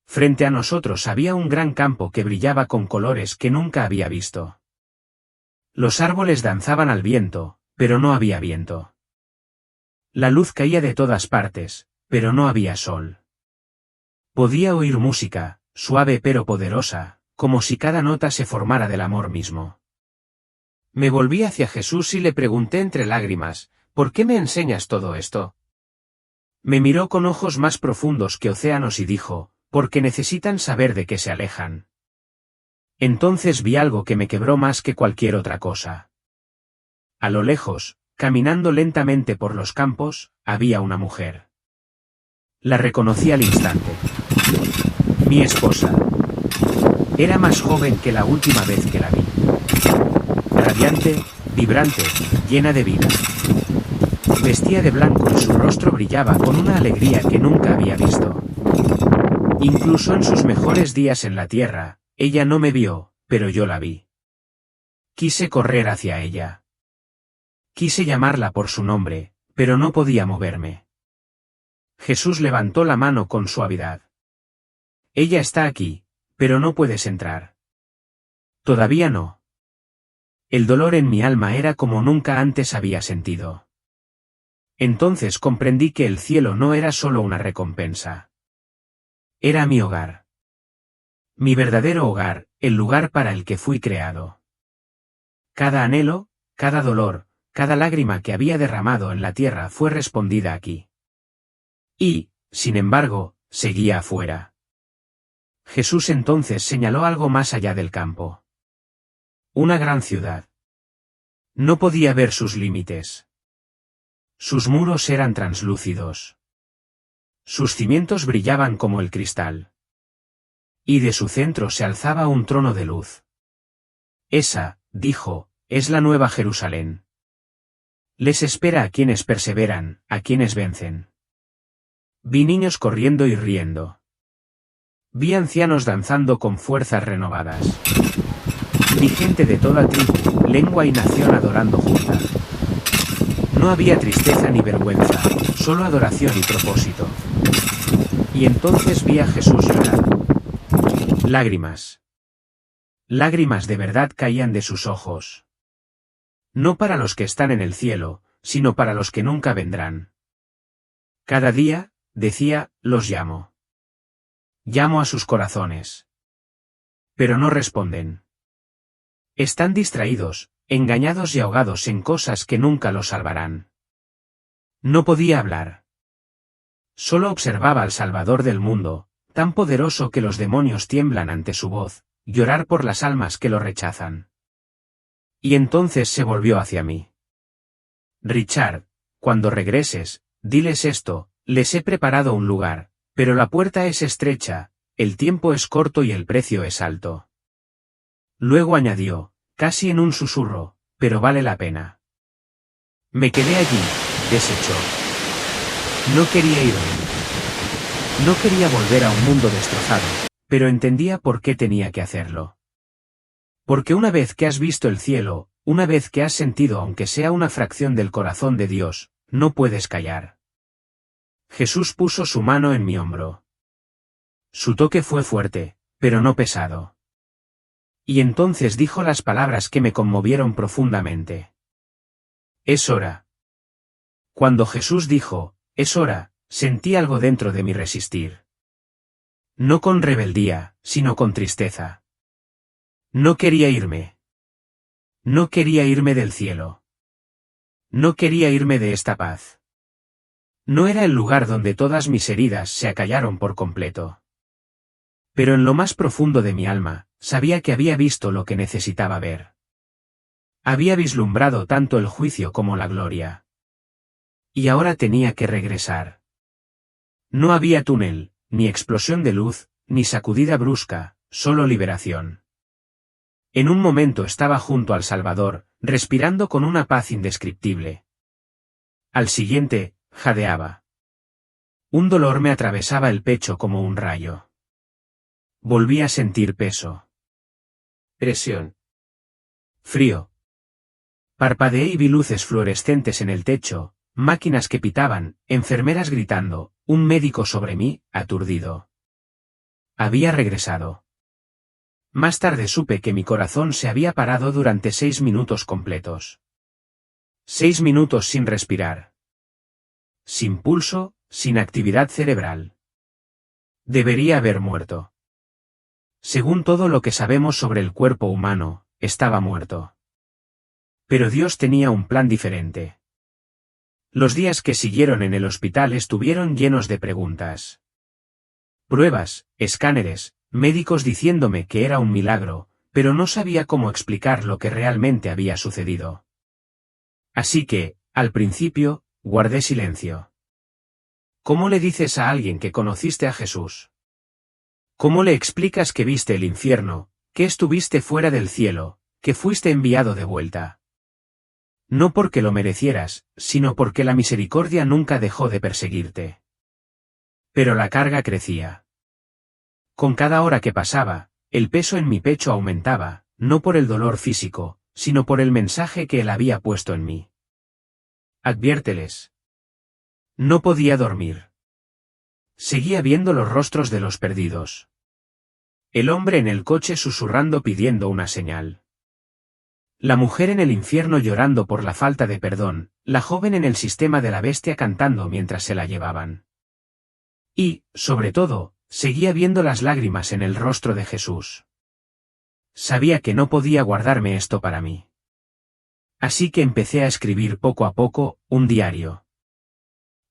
Frente a nosotros había un gran campo que brillaba con colores que nunca había visto. Los árboles danzaban al viento, pero no había viento. La luz caía de todas partes, pero no había sol. Podía oír música, suave pero poderosa, como si cada nota se formara del amor mismo. Me volví hacia Jesús y le pregunté entre lágrimas, ¿por qué me enseñas todo esto? Me miró con ojos más profundos que océanos y dijo, porque necesitan saber de qué se alejan. Entonces vi algo que me quebró más que cualquier otra cosa. A lo lejos, caminando lentamente por los campos, había una mujer. La reconocí al instante. Mi esposa. Era más joven que la última vez que la vi. Radiante, vibrante, llena de vida. Vestía de blanco y su rostro brillaba con una alegría que nunca había visto. Incluso en sus mejores días en la tierra, ella no me vio, pero yo la vi. Quise correr hacia ella. Quise llamarla por su nombre, pero no podía moverme. Jesús levantó la mano con suavidad. Ella está aquí, pero no puedes entrar. Todavía no. El dolor en mi alma era como nunca antes había sentido. Entonces comprendí que el cielo no era solo una recompensa. Era mi hogar. Mi verdadero hogar, el lugar para el que fui creado. Cada anhelo, cada dolor, cada lágrima que había derramado en la tierra fue respondida aquí. Y, sin embargo, seguía afuera. Jesús entonces señaló algo más allá del campo. Una gran ciudad. No podía ver sus límites. Sus muros eran translúcidos. Sus cimientos brillaban como el cristal. Y de su centro se alzaba un trono de luz. Esa, dijo, es la nueva Jerusalén. Les espera a quienes perseveran, a quienes vencen. Vi niños corriendo y riendo. Vi ancianos danzando con fuerzas renovadas. Vi gente de toda tribu, lengua y nación adorando junta. No había tristeza ni vergüenza, solo adoración y propósito. Y entonces vi a Jesús llorar. Lágrimas. Lágrimas de verdad caían de sus ojos. No para los que están en el cielo, sino para los que nunca vendrán. Cada día, decía, los llamo. Llamo a sus corazones. Pero no responden. Están distraídos, engañados y ahogados en cosas que nunca los salvarán. No podía hablar. Solo observaba al Salvador del mundo, tan poderoso que los demonios tiemblan ante su voz, llorar por las almas que lo rechazan. Y entonces se volvió hacia mí. Richard, cuando regreses, diles esto, les he preparado un lugar, pero la puerta es estrecha, el tiempo es corto y el precio es alto. Luego añadió, casi en un susurro, pero vale la pena. Me quedé allí, deshecho. No quería irme. No quería volver a un mundo destrozado, pero entendía por qué tenía que hacerlo. Porque una vez que has visto el cielo, una vez que has sentido aunque sea una fracción del corazón de Dios, no puedes callar. Jesús puso su mano en mi hombro. Su toque fue fuerte, pero no pesado. Y entonces dijo las palabras que me conmovieron profundamente. Es hora. Cuando Jesús dijo, es hora, sentí algo dentro de mí resistir. No con rebeldía, sino con tristeza. No quería irme. No quería irme del cielo. No quería irme de esta paz. No era el lugar donde todas mis heridas se acallaron por completo. Pero en lo más profundo de mi alma, sabía que había visto lo que necesitaba ver. Había vislumbrado tanto el juicio como la gloria. Y ahora tenía que regresar. No había túnel, ni explosión de luz, ni sacudida brusca, solo liberación. En un momento estaba junto al Salvador, respirando con una paz indescriptible. Al siguiente, jadeaba. Un dolor me atravesaba el pecho como un rayo. Volví a sentir peso. Presión. Frío. Parpadeé y vi luces fluorescentes en el techo, máquinas que pitaban, enfermeras gritando, un médico sobre mí, aturdido. Había regresado. Más tarde supe que mi corazón se había parado durante 6 minutos completos. 6 minutos sin respirar. Sin pulso, sin actividad cerebral. Debería haber muerto. Según todo lo que sabemos sobre el cuerpo humano, estaba muerto. Pero Dios tenía un plan diferente. Los días que siguieron en el hospital estuvieron llenos de preguntas. Pruebas, escáneres, médicos diciéndome que era un milagro, pero no sabía cómo explicar lo que realmente había sucedido. Así que, al principio, guardé silencio. ¿Cómo le dices a alguien que conociste a Jesús? ¿Cómo le explicas que viste el infierno, que estuviste fuera del cielo, que fuiste enviado de vuelta? No porque lo merecieras, sino porque la misericordia nunca dejó de perseguirte. Pero la carga crecía. Con cada hora que pasaba, el peso en mi pecho aumentaba, no por el dolor físico, sino por el mensaje que él había puesto en mí. Adviérteles. No podía dormir. Seguía viendo los rostros de los perdidos. El hombre en el coche susurrando pidiendo una señal. La mujer en el infierno llorando por la falta de perdón, la joven en el sistema de la bestia cantando mientras se la llevaban. Y, sobre todo, seguía viendo las lágrimas en el rostro de Jesús. Sabía que no podía guardarme esto para mí. Así que empecé a escribir poco a poco, un diario.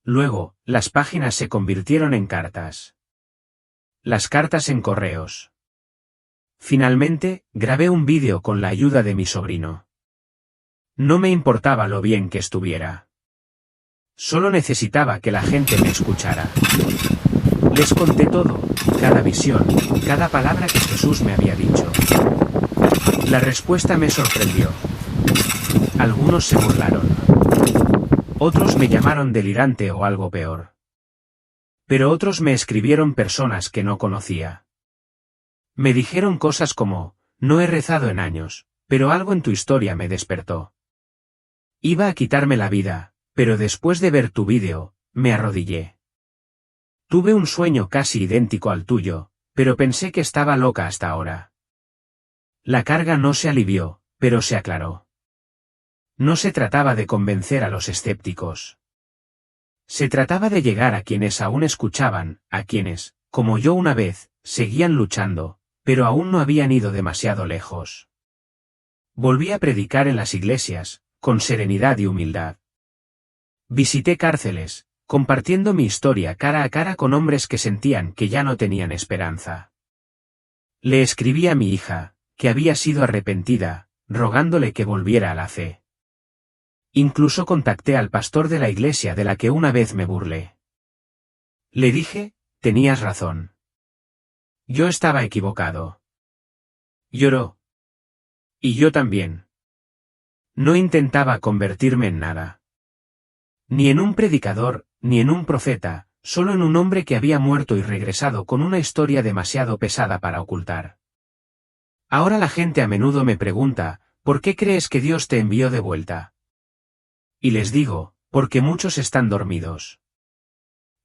Luego, las páginas se convirtieron en cartas. Las cartas en correos. Finalmente, grabé un vídeo con la ayuda de mi sobrino. No me importaba lo bien que estuviera. Solo necesitaba que la gente me escuchara. Les conté todo, cada visión, cada palabra que Jesús me había dicho. La respuesta me sorprendió. Algunos se burlaron. Otros me llamaron delirante o algo peor. Pero otros me escribieron personas que no conocía. Me dijeron cosas como, no he rezado en años, pero algo en tu historia me despertó. Iba a quitarme la vida, pero después de ver tu vídeo, me arrodillé. Tuve un sueño casi idéntico al tuyo, pero pensé que estaba loca hasta ahora. La carga no se alivió, pero se aclaró. No se trataba de convencer a los escépticos. Se trataba de llegar a quienes aún escuchaban, a quienes, como yo una vez, seguían luchando, pero aún no habían ido demasiado lejos. Volví a predicar en las iglesias, con serenidad y humildad. Visité cárceles, compartiendo mi historia cara a cara con hombres que sentían que ya no tenían esperanza. Le escribí a mi hija, que había sido arrepentida, rogándole que volviera a la fe. Incluso contacté al pastor de la iglesia de la que una vez me burlé. Le dije, tenías razón. Yo estaba equivocado. Lloró. Y yo también. No intentaba convertirme en nada. Ni en un predicador, ni en un profeta, solo en un hombre que había muerto y regresado con una historia demasiado pesada para ocultar. Ahora la gente a menudo me pregunta, ¿por qué crees que Dios te envió de vuelta? Y les digo, porque muchos están dormidos.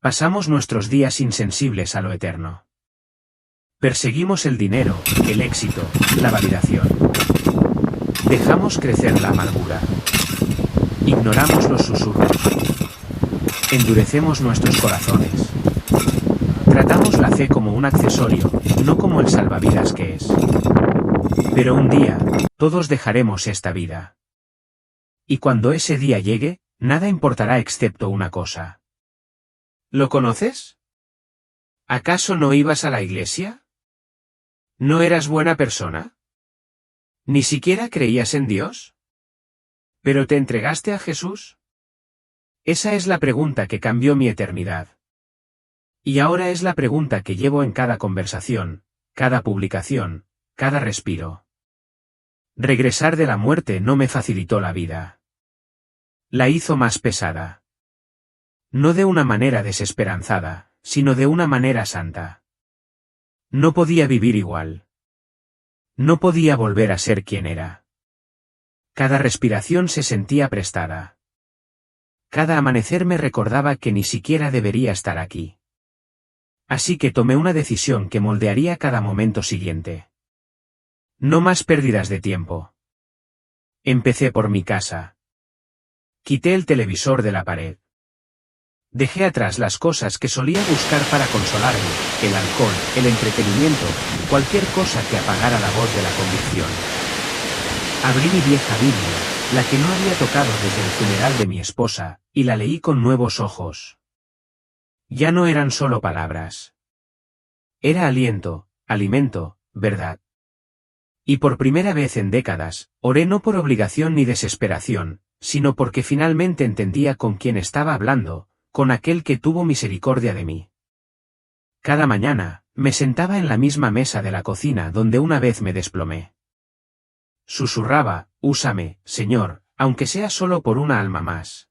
Pasamos nuestros días insensibles a lo eterno. Perseguimos el dinero, el éxito, la validación. Dejamos crecer la amargura. Ignoramos los susurros. Endurecemos nuestros corazones. Tratamos la fe como un accesorio, no como el salvavidas que es. Pero un día, todos dejaremos esta vida. Y cuando ese día llegue, nada importará excepto una cosa. ¿Lo conoces? ¿Acaso no ibas a la iglesia? ¿No eras buena persona? ¿Ni siquiera creías en Dios? ¿Pero te entregaste a Jesús? Esa es la pregunta que cambió mi eternidad. Y ahora es la pregunta que llevo en cada conversación, cada publicación, cada respiro. Regresar de la muerte no me facilitó la vida. La hizo más pesada. No de una manera desesperanzada, sino de una manera santa. No podía vivir igual. No podía volver a ser quien era. Cada respiración se sentía prestada. Cada amanecer me recordaba que ni siquiera debería estar aquí. Así que tomé una decisión que moldearía cada momento siguiente. No más pérdidas de tiempo. Empecé por mi casa. Quité el televisor de la pared. Dejé atrás las cosas que solía buscar para consolarme, el alcohol, el entretenimiento, cualquier cosa que apagara la voz de la convicción. Abrí mi vieja Biblia, la que no había tocado desde el funeral de mi esposa, y la leí con nuevos ojos. Ya no eran solo palabras. Era aliento, alimento, verdad. Y por primera vez en décadas, oré no por obligación ni desesperación, sino porque finalmente entendía con quién estaba hablando, con aquel que tuvo misericordia de mí. Cada mañana, me sentaba en la misma mesa de la cocina donde una vez me desplomé. Susurraba, úsame, Señor, aunque sea solo por una alma más.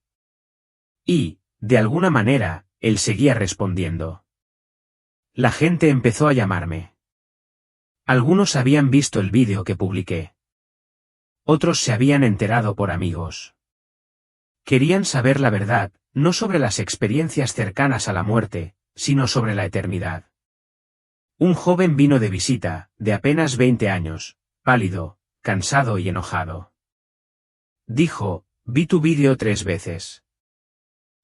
Y, de alguna manera, él seguía respondiendo. La gente empezó a llamarme. Algunos habían visto el vídeo que publiqué. Otros se habían enterado por amigos. Querían saber la verdad, no sobre las experiencias cercanas a la muerte, sino sobre la eternidad. Un joven vino de visita, de apenas 20 años, pálido, cansado y enojado. Dijo, vi tu vídeo 3 veces.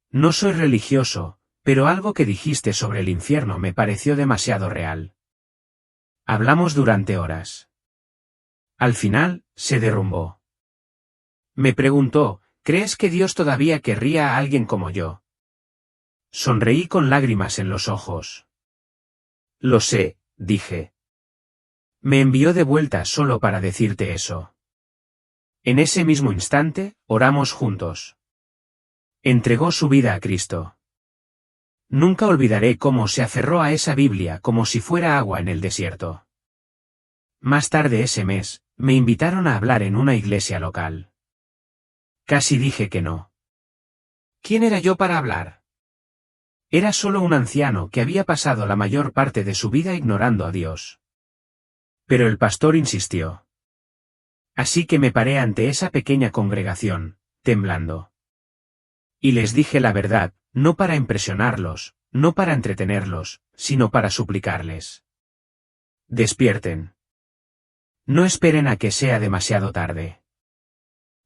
No soy religioso, pero algo que dijiste sobre el infierno me pareció demasiado real. Hablamos durante horas. Al final, se derrumbó. Me preguntó, ¿crees que Dios todavía querría a alguien como yo? Sonreí con lágrimas en los ojos. Lo sé, dije. Me envió de vuelta solo para decirte eso. En ese mismo instante, oramos juntos. Entregó su vida a Cristo. Nunca olvidaré cómo se aferró a esa Biblia como si fuera agua en el desierto. Más tarde ese mes, me invitaron a hablar en una iglesia local. Casi dije que no. ¿Quién era yo para hablar? Era solo un anciano que había pasado la mayor parte de su vida ignorando a Dios. Pero el pastor insistió. Así que me paré ante esa pequeña congregación, temblando. Y les dije la verdad, no para impresionarlos, no para entretenerlos, sino para suplicarles. Despierten. No esperen a que sea demasiado tarde.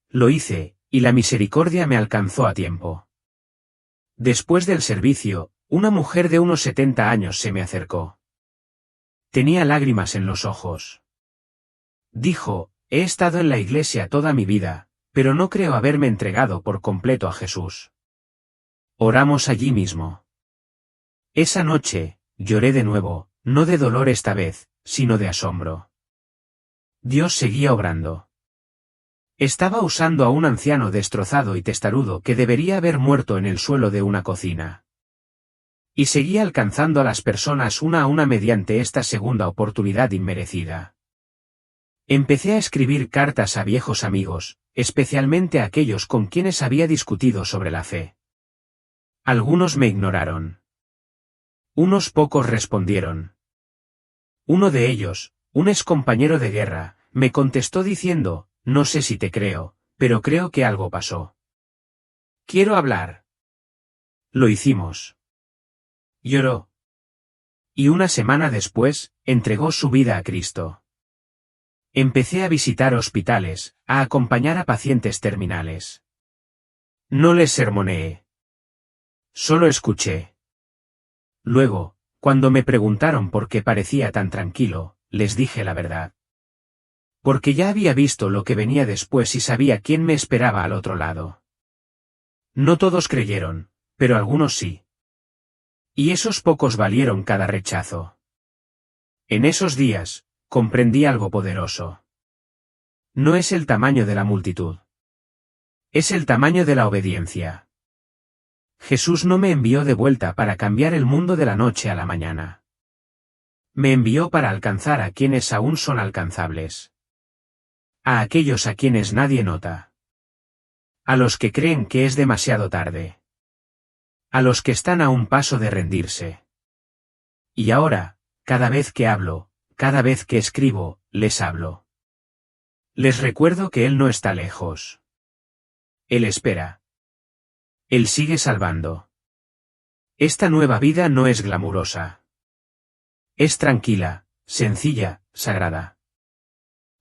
Lo hice, y la misericordia me alcanzó a tiempo. Después del servicio, una mujer de unos 70 años se me acercó. Tenía lágrimas en los ojos. Dijo, he estado en la iglesia toda mi vida, pero no creo haberme entregado por completo a Jesús. Oramos allí mismo. Esa noche, lloré de nuevo, no de dolor esta vez, sino de asombro. Dios seguía obrando. Estaba usando a un anciano destrozado y testarudo que debería haber muerto en el suelo de una cocina. Y seguía alcanzando a las personas una a una mediante esta segunda oportunidad inmerecida. Empecé a escribir cartas a viejos amigos, especialmente a aquellos con quienes había discutido sobre la fe. Algunos me ignoraron. Unos pocos respondieron. Uno de ellos, un excompañero de guerra, me contestó diciendo, no sé si te creo, pero creo que algo pasó. Quiero hablar. Lo hicimos. Lloró. Y una semana después, entregó su vida a Cristo. Empecé a visitar hospitales, a acompañar a pacientes terminales. No les sermoneé. Solo escuché. Luego, cuando me preguntaron por qué parecía tan tranquilo, les dije la verdad. Porque ya había visto lo que venía después y sabía quién me esperaba al otro lado. No todos creyeron, pero algunos sí. Y esos pocos valieron cada rechazo. En esos días, comprendí algo poderoso. No es el tamaño de la multitud. Es el tamaño de la obediencia. Jesús no me envió de vuelta para cambiar el mundo de la noche a la mañana. Me envió para alcanzar a quienes aún son alcanzables. A aquellos a quienes nadie nota. A los que creen que es demasiado tarde. A los que están a un paso de rendirse. Y ahora, cada vez que hablo, cada vez que escribo, les hablo. Les recuerdo que Él no está lejos. Él espera. Él sigue salvando. Esta nueva vida no es glamurosa. Es tranquila, sencilla, sagrada.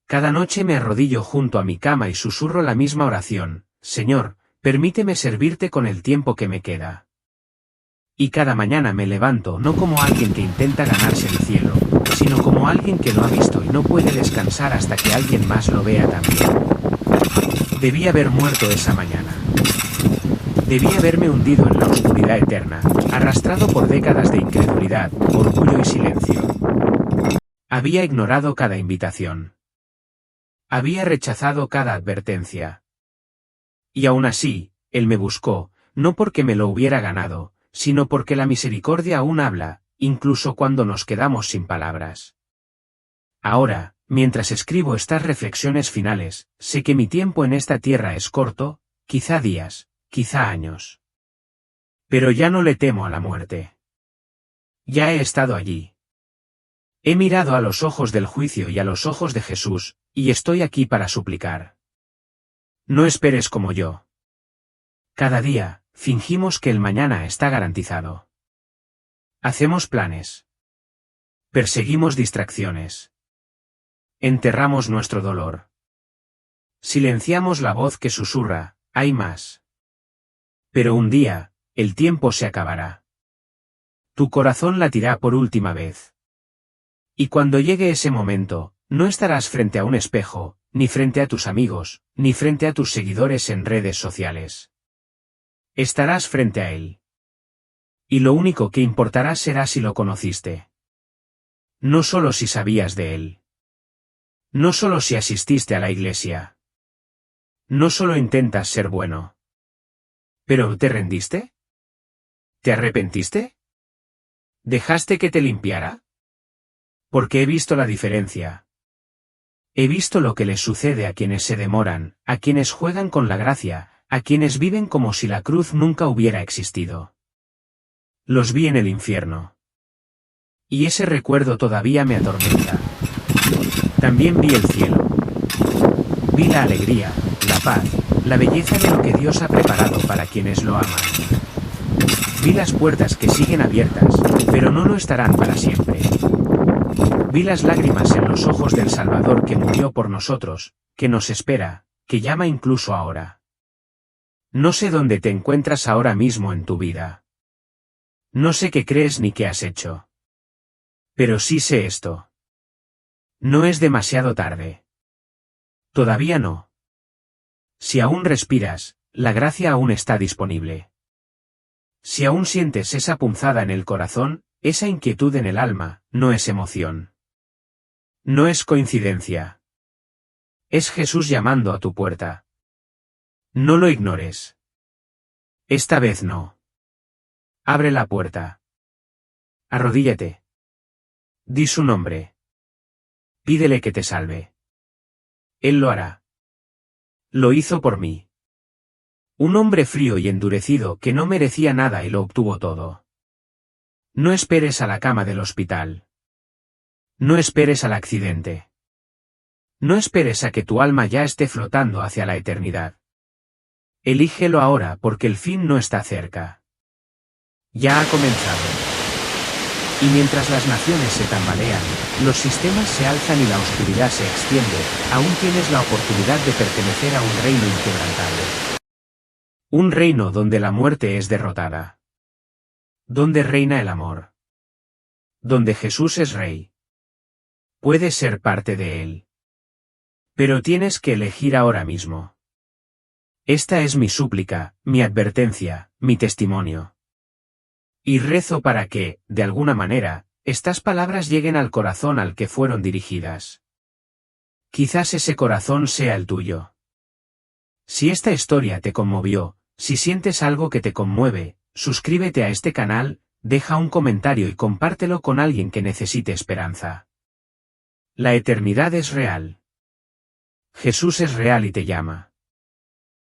Cada noche me arrodillo junto a mi cama y susurro la misma oración, Señor, permíteme servirte con el tiempo que me queda. Y cada mañana me levanto no como alguien que intenta ganarse el cielo, sino como alguien que lo ha visto y no puede descansar hasta que alguien más lo vea también. Debí haber muerto esa mañana. Debí haberme hundido en la oscuridad eterna, arrastrado por décadas de incredulidad, orgullo y silencio. Había ignorado cada invitación. Había rechazado cada advertencia. Y aún así, Él me buscó, no porque me lo hubiera ganado, sino porque la misericordia aún habla, incluso cuando nos quedamos sin palabras. Ahora, mientras escribo estas reflexiones finales, sé que mi tiempo en esta tierra es corto, quizá días, quizá años. Pero ya no le temo a la muerte. Ya he estado allí. He mirado a los ojos del juicio y a los ojos de Jesús, y estoy aquí para suplicar. No esperes como yo. Cada día, fingimos que el mañana está garantizado. Hacemos planes. Perseguimos distracciones. Enterramos nuestro dolor. Silenciamos la voz que susurra, hay más. Pero un día, el tiempo se acabará. Tu corazón latirá por última vez. Y cuando llegue ese momento, no estarás frente a un espejo, ni frente a tus amigos, ni frente a tus seguidores en redes sociales. Estarás frente a Él. Y lo único que importará será si lo conociste. No solo si sabías de Él. No solo si asististe a la iglesia. No solo intentas ser bueno. ¿Pero te rendiste? ¿Te arrepentiste? ¿Dejaste que te limpiara? Porque he visto la diferencia. He visto lo que les sucede a quienes se demoran, a quienes juegan con la gracia, a quienes viven como si la cruz nunca hubiera existido. Los vi en el infierno. Y ese recuerdo todavía me atormenta. También vi el cielo. Vi la alegría, la paz, la belleza de lo que Dios ha preparado para quienes lo aman. Vi las puertas que siguen abiertas, pero no lo estarán para siempre. Vi las lágrimas en los ojos del Salvador que murió por nosotros, que nos espera, que llama incluso ahora. No sé dónde te encuentras ahora mismo en tu vida. No sé qué crees ni qué has hecho. Pero sí sé esto. No es demasiado tarde. Todavía no. Si aún respiras, la gracia aún está disponible. Si aún sientes esa punzada en el corazón, esa inquietud en el alma, no es emoción. No es coincidencia. Es Jesús llamando a tu puerta. No lo ignores. Esta vez no. Abre la puerta. Arrodíllate. Di su nombre. Pídele que te salve. Él lo hará. Lo hizo por mí. Un hombre frío y endurecido que no merecía nada y lo obtuvo todo. No esperes a la cama del hospital. No esperes al accidente. No esperes a que tu alma ya esté flotando hacia la eternidad. Elígelo ahora porque el fin no está cerca. Ya ha comenzado. Y mientras las naciones se tambalean, los sistemas se alzan y la oscuridad se extiende, aún tienes la oportunidad de pertenecer a un reino inquebrantable. Un reino donde la muerte es derrotada. Donde reina el amor. Donde Jesús es Rey. Puedes ser parte de él. Pero tienes que elegir ahora mismo. Esta es mi súplica, mi advertencia, mi testimonio. Y rezo para que, de alguna manera, estas palabras lleguen al corazón al que fueron dirigidas. Quizás ese corazón sea el tuyo. Si esta historia te conmovió, si sientes algo que te conmueve, suscríbete a este canal, deja un comentario y compártelo con alguien que necesite esperanza. La eternidad es real. Jesús es real y te llama.